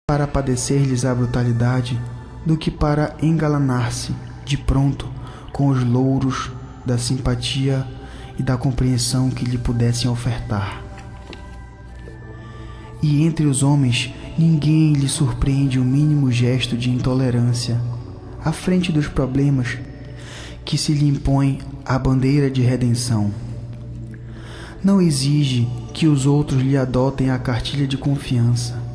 para padecer-lhes a brutalidade do que para engalanar-se de pronto com os louros da simpatia e da compreensão que lhe pudessem ofertar. E entre os homens ninguém lhe surpreende o mínimo gesto de intolerância à frente dos problemas que se lhe impõe a bandeira de redenção. Não exige que os outros lhe adotem a cartilha de confiança.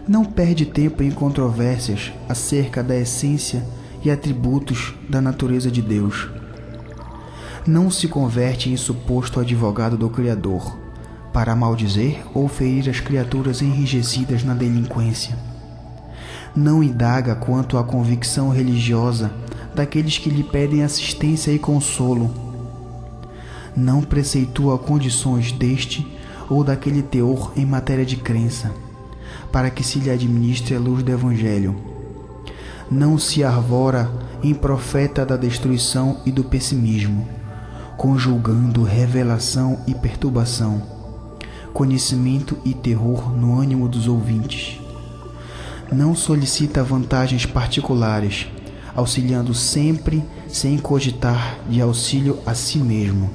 Não perde tempo em controvérsias acerca da essência e atributos da natureza de Deus. Não se converte em suposto advogado do Criador, para maldizer ou ferir as criaturas enrijecidas na delinquência. Não indaga quanto à convicção religiosa daqueles que lhe pedem assistência e consolo. Não preceitua condições deste ou daquele teor em matéria de crença, para que se lhe administre a luz do Evangelho. Não se arvora em profeta da destruição e do pessimismo, conjugando revelação e perturbação, conhecimento e terror no ânimo dos ouvintes. Não solicita vantagens particulares, auxiliando sempre sem cogitar de auxílio a si mesmo.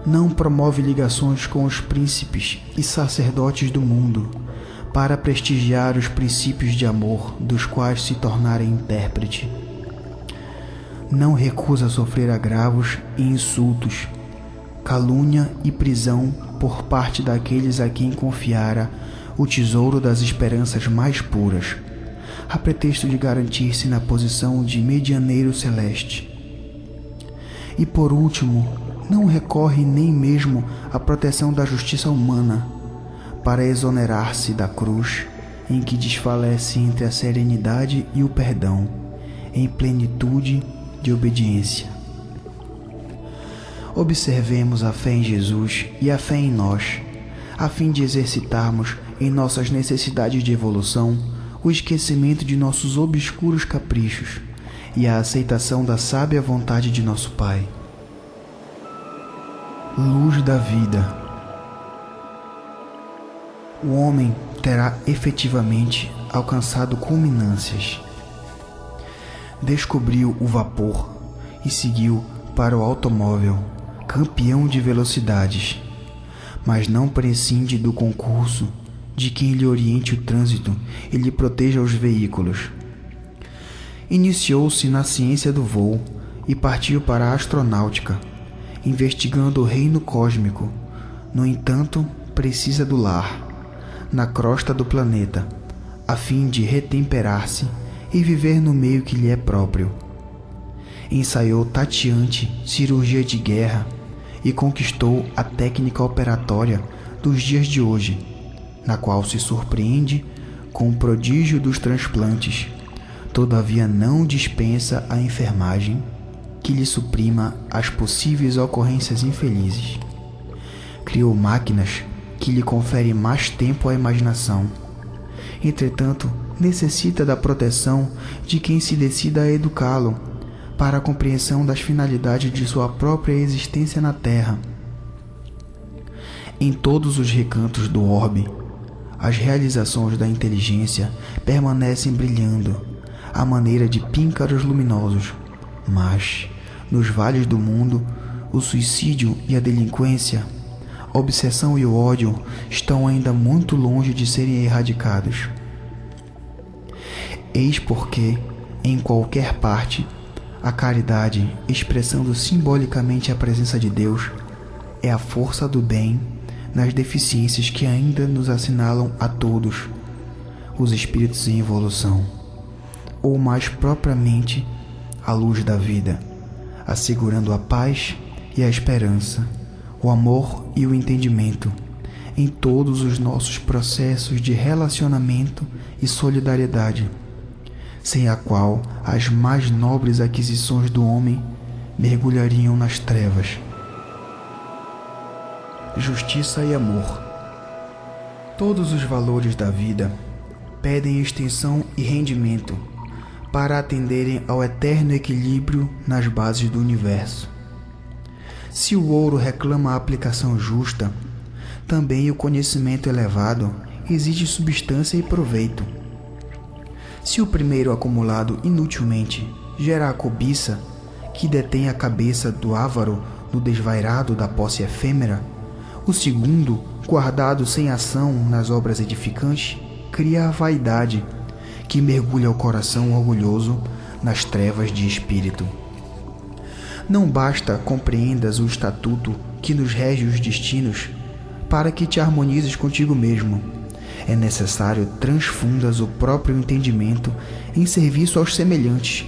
Não promove ligações com os príncipes e sacerdotes do mundo, para prestigiar os princípios de amor dos quais se tornara intérprete. Não recusa sofrer agravos e insultos, calúnia e prisão por parte daqueles a quem confiara o tesouro das esperanças mais puras, a pretexto de garantir-se na posição de medianeiro celeste. E por último, não recorre nem mesmo à proteção da justiça humana, para exonerar-se da cruz em que desfalece entre a serenidade e o perdão, em plenitude de obediência. Observemos a fé em Jesus e a fé em nós, a fim de exercitarmos em nossas necessidades de evolução o esquecimento de nossos obscuros caprichos e a aceitação da sábia vontade de nosso Pai. Luz da vida. O homem terá efetivamente alcançado culminâncias. Descobriu o vapor e seguiu para o automóvel, campeão de velocidades, mas não prescinde do concurso de quem lhe oriente o trânsito e lhe proteja os veículos. Iniciou-se na ciência do voo e partiu para a astronáutica, investigando o reino cósmico. No entanto, precisa do lar, na crosta do planeta, a fim de retemperar-se e viver no meio que lhe é próprio. Ensaiou tateante cirurgia de guerra e conquistou a técnica operatória dos dias de hoje, na qual se surpreende com o prodígio dos transplantes, todavia não dispensa a enfermagem que lhe suprima as possíveis ocorrências infelizes. Criou máquinas que lhe conferem mais tempo à imaginação. Entretanto, necessita da proteção de quem se decida a educá-lo para a compreensão das finalidades de sua própria existência na Terra. Em todos os recantos do orbe, as realizações da inteligência permanecem brilhando, à maneira de píncaros luminosos, mas, nos vales do mundo, o suicídio e a delinquência, a obsessão e o ódio estão ainda muito longe de serem erradicados. Eis porque, em qualquer parte, a caridade, expressando simbolicamente a presença de Deus, é a força do bem nas deficiências que ainda nos assinalam a todos os espíritos em evolução, ou mais propriamente a luz da vida, assegurando a paz e a esperança, o amor e o entendimento em todos os nossos processos de relacionamento e solidariedade, sem a qual as mais nobres aquisições do homem mergulhariam nas trevas. Justiça e amor. Todos os valores da vida pedem extensão e rendimento para atenderem ao eterno equilíbrio nas bases do universo. Se o ouro reclama a aplicação justa, também o conhecimento elevado exige substância e proveito. Se o primeiro acumulado inutilmente gera a cobiça que detém a cabeça do avaro no desvairado da posse efêmera, o segundo, guardado sem ação nas obras edificantes, cria a vaidade que mergulha o coração orgulhoso nas trevas de espírito. Não basta compreendas o estatuto que nos rege os destinos para que te harmonizes contigo mesmo. É necessário transfundas o próprio entendimento em serviço aos semelhantes,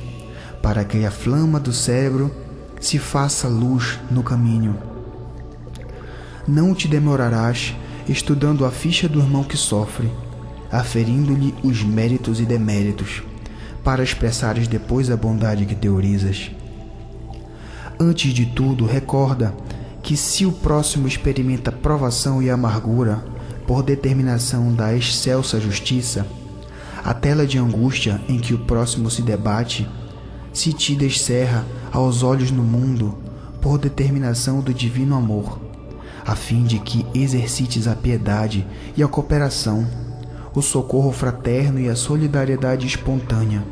para que a flama do cérebro se faça luz no caminho. Não te demorarás estudando a ficha do irmão que sofre, aferindo-lhe os méritos e deméritos, para expressares depois a bondade que teorizas. Antes de tudo, recorda que se o próximo experimenta provação e amargura por determinação da excelsa justiça, a tela de angústia em que o próximo se debate se te descerra aos olhos no mundo por determinação do divino amor, a fim de que exercites a piedade e a cooperação, o socorro fraterno e a solidariedade espontânea.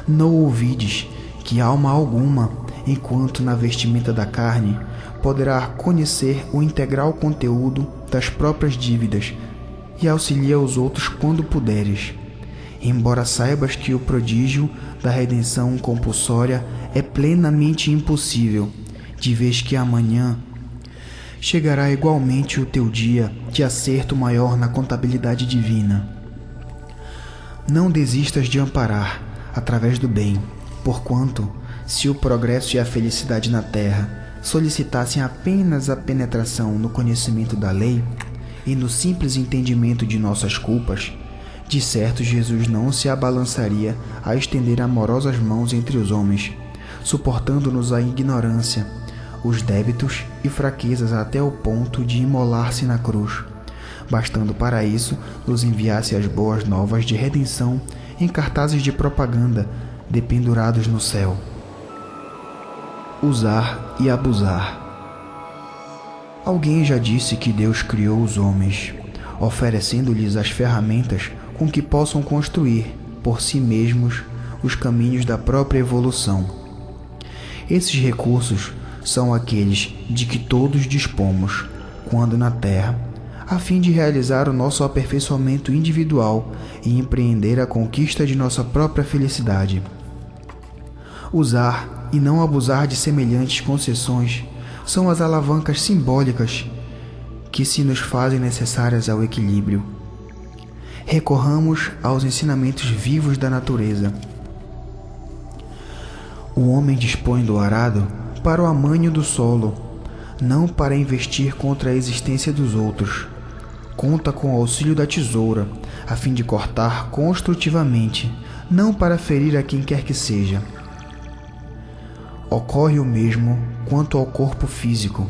Não ouvides que alma alguma, enquanto na vestimenta da carne, poderá conhecer o integral conteúdo das próprias dívidas e auxilia os outros quando puderes, embora saibas que o prodígio da redenção compulsória é plenamente impossível, de vez que amanhã chegará igualmente o teu dia de acerto maior na contabilidade divina. Não desistas de amparar, através do bem, porquanto, se o progresso e a felicidade na terra solicitassem apenas a penetração no conhecimento da lei e no simples entendimento de nossas culpas, de certo Jesus não se abalançaria a estender amorosas mãos entre os homens, suportando-nos a ignorância, os débitos e fraquezas até o ponto de imolar-se na cruz, bastando para isso nos enviasse as boas novas de redenção em cartazes de propaganda dependurados no céu. Usar e abusar. Alguém já disse que Deus criou os homens, oferecendo-lhes as ferramentas com que possam construir, por si mesmos, os caminhos da própria evolução. Esses recursos são aqueles de que todos dispomos, quando na Terra, a fim de realizar o nosso aperfeiçoamento individual e empreender a conquista de nossa própria felicidade. Usar e não abusar de semelhantes concessões são as alavancas simbólicas que se nos fazem necessárias ao equilíbrio. Recorramos aos ensinamentos vivos da natureza. O homem dispõe do arado para o amanho do solo, não para investir contra a existência dos outros. Conta com o auxílio da tesoura, a fim de cortar construtivamente, não para ferir a quem quer que seja. Ocorre o mesmo quanto ao corpo físico,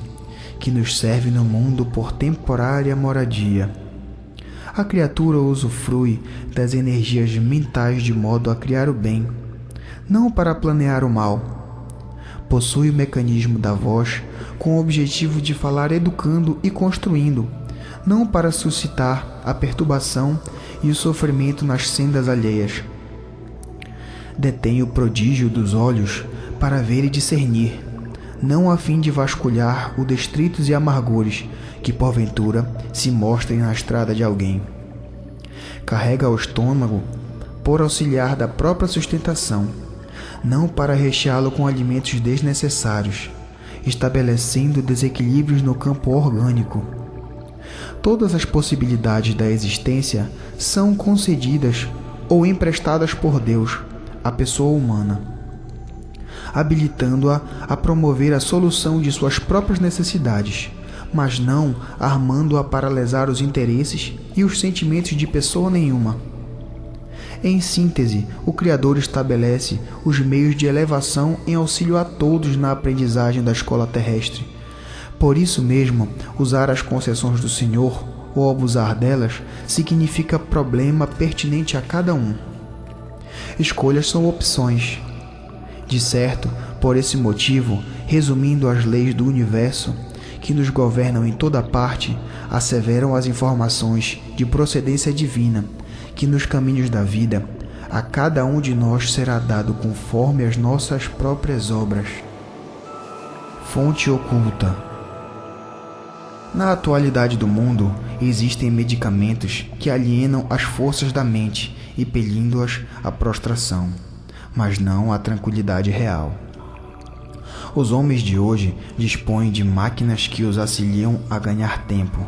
que nos serve no mundo por temporária moradia. A criatura usufrui das energias mentais de modo a criar o bem, não para planear o mal. Possui o mecanismo da voz com o objetivo de falar educando e construindo, não para suscitar a perturbação e o sofrimento nas sendas alheias. Detém o prodígio dos olhos para ver e discernir, não a fim de vasculhar os destritos e amargores que porventura se mostrem na estrada de alguém. Carrega o estômago por auxiliar da própria sustentação, não para recheá-lo com alimentos desnecessários, estabelecendo desequilíbrios no campo orgânico. Todas as possibilidades da existência são concedidas ou emprestadas por Deus à pessoa humana, habilitando-a a promover a solução de suas próprias necessidades, mas não armando-a para lesar os interesses e os sentimentos de pessoa nenhuma. Em síntese, o Criador estabelece os meios de elevação em auxílio a todos na aprendizagem da escola terrestre. Por isso mesmo, usar as concessões do Senhor ou abusar delas significa problema pertinente a cada um. Escolhas são opções. De certo, por esse motivo, resumindo as leis do universo, que nos governam em toda parte asseveram as informações de procedência divina, que nos caminhos da vida a cada um de nós será dado conforme as nossas próprias obras. Fonte oculta. Na atualidade do mundo, existem medicamentos que alienam as forças da mente, impelindo-as à prostração, mas não à tranquilidade real. Os homens de hoje dispõem de máquinas que os auxiliam a ganhar tempo,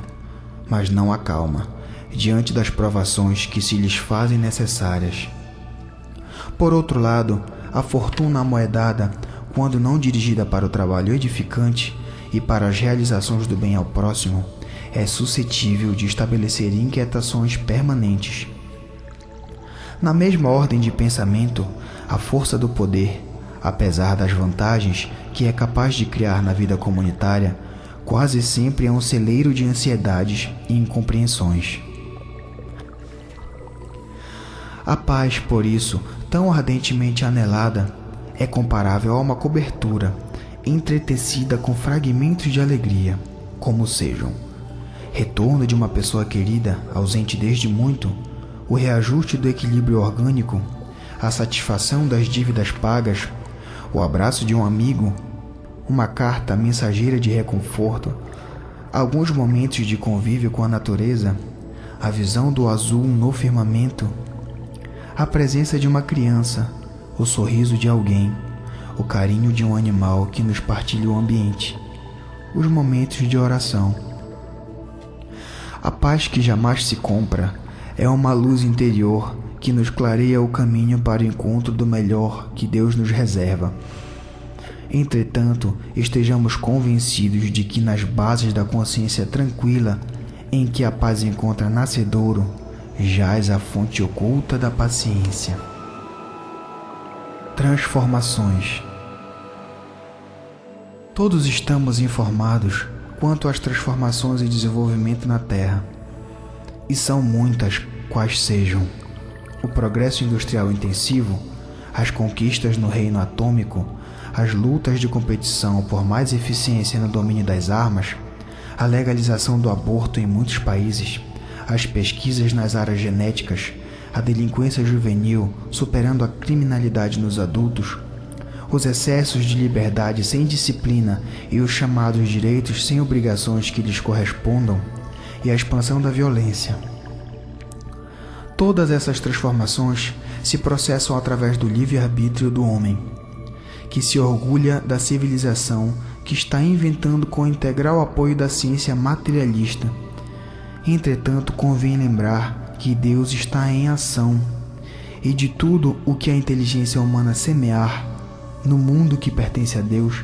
mas não a calma, diante das provações que se lhes fazem necessárias. Por outro lado, a fortuna amoedada, quando não dirigida para o trabalho edificante e para as realizações do bem ao próximo, é suscetível de estabelecer inquietações permanentes. Na mesma ordem de pensamento, a força do poder, apesar das vantagens que é capaz de criar na vida comunitária, quase sempre é um celeiro de ansiedades e incompreensões. A paz, por isso, tão ardentemente anelada, é comparável a uma cobertura, entretecida com fragmentos de alegria, como sejam retorno de uma pessoa querida, ausente desde muito, o reajuste do equilíbrio orgânico, a satisfação das dívidas pagas, o abraço de um amigo, uma carta mensageira de reconforto, alguns momentos de convívio com a natureza, a visão do azul no firmamento, a presença de uma criança, o sorriso de alguém, o carinho de um animal que nos partilha o ambiente, os momentos de oração. A paz que jamais se compra é uma luz interior que nos clareia o caminho para o encontro do melhor que Deus nos reserva. Entretanto, estejamos convencidos de que nas bases da consciência tranquila, em que a paz encontra nascedouro, jaz a fonte oculta da paciência. Transformações. Todos estamos informados quanto às transformações e desenvolvimento na Terra, e são muitas quais sejam o progresso industrial intensivo, as conquistas no reino atômico, as lutas de competição por mais eficiência no domínio das armas, a legalização do aborto em muitos países, as pesquisas nas áreas genéticas, a delinquência juvenil superando a criminalidade nos adultos, os excessos de liberdade sem disciplina e os chamados direitos sem obrigações que lhes correspondam, e a expansão da violência. Todas essas transformações se processam através do livre-arbítrio do homem, que se orgulha da civilização que está inventando com o integral apoio da ciência materialista. Entretanto, convém lembrar que Deus está em ação, e de tudo o que a inteligência humana semear no mundo que pertence a Deus,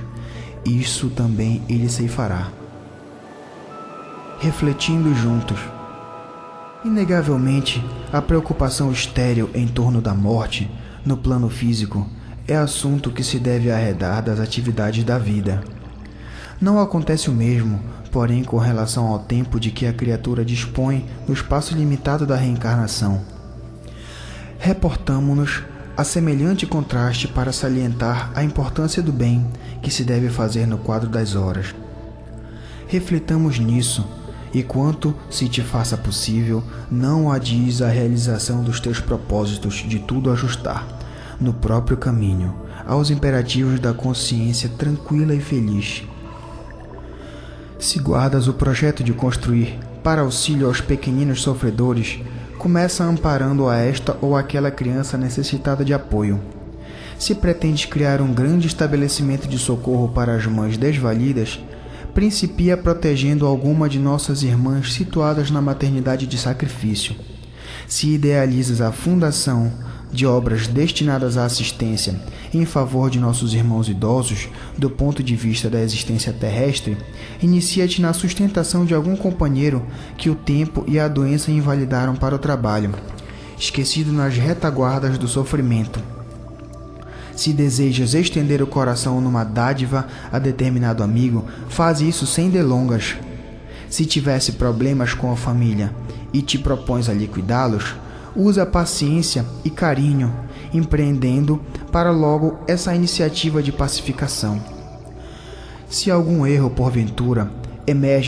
isso também ele ceifará. Refletindo juntos. Inegavelmente, a preocupação estéril em torno da morte, no plano físico, é assunto que se deve arredar das atividades da vida. Não acontece o mesmo, porém, com relação ao tempo de que a criatura dispõe no espaço limitado da reencarnação. Reportamo-nos a semelhante contraste para salientar a importância do bem que se deve fazer no quadro das horas. Reflitamos nisso, e quanto se te faça possível, não adies a realização dos teus propósitos de tudo ajustar, no próprio caminho, aos imperativos da consciência tranquila e feliz. Se guardas o projeto de construir, para auxílio aos pequeninos sofredores, começa amparando a esta ou aquela criança necessitada de apoio. Se pretendes criar um grande estabelecimento de socorro para as mães desvalidas, principia protegendo alguma de nossas irmãs situadas na maternidade de sacrifício. Se idealizas a fundação de obras destinadas à assistência em favor de nossos irmãos idosos, do ponto de vista da existência terrestre, inicia-te na sustentação de algum companheiro que o tempo e a doença invalidaram para o trabalho, esquecido nas retaguardas do sofrimento. Se desejas estender o coração numa dádiva a determinado amigo, faz isso sem delongas. Se tivesse problemas com a família e te propões a liquidá-los, usa paciência e carinho, empreendendo para logo essa iniciativa de pacificação. Se algum erro, porventura, emerge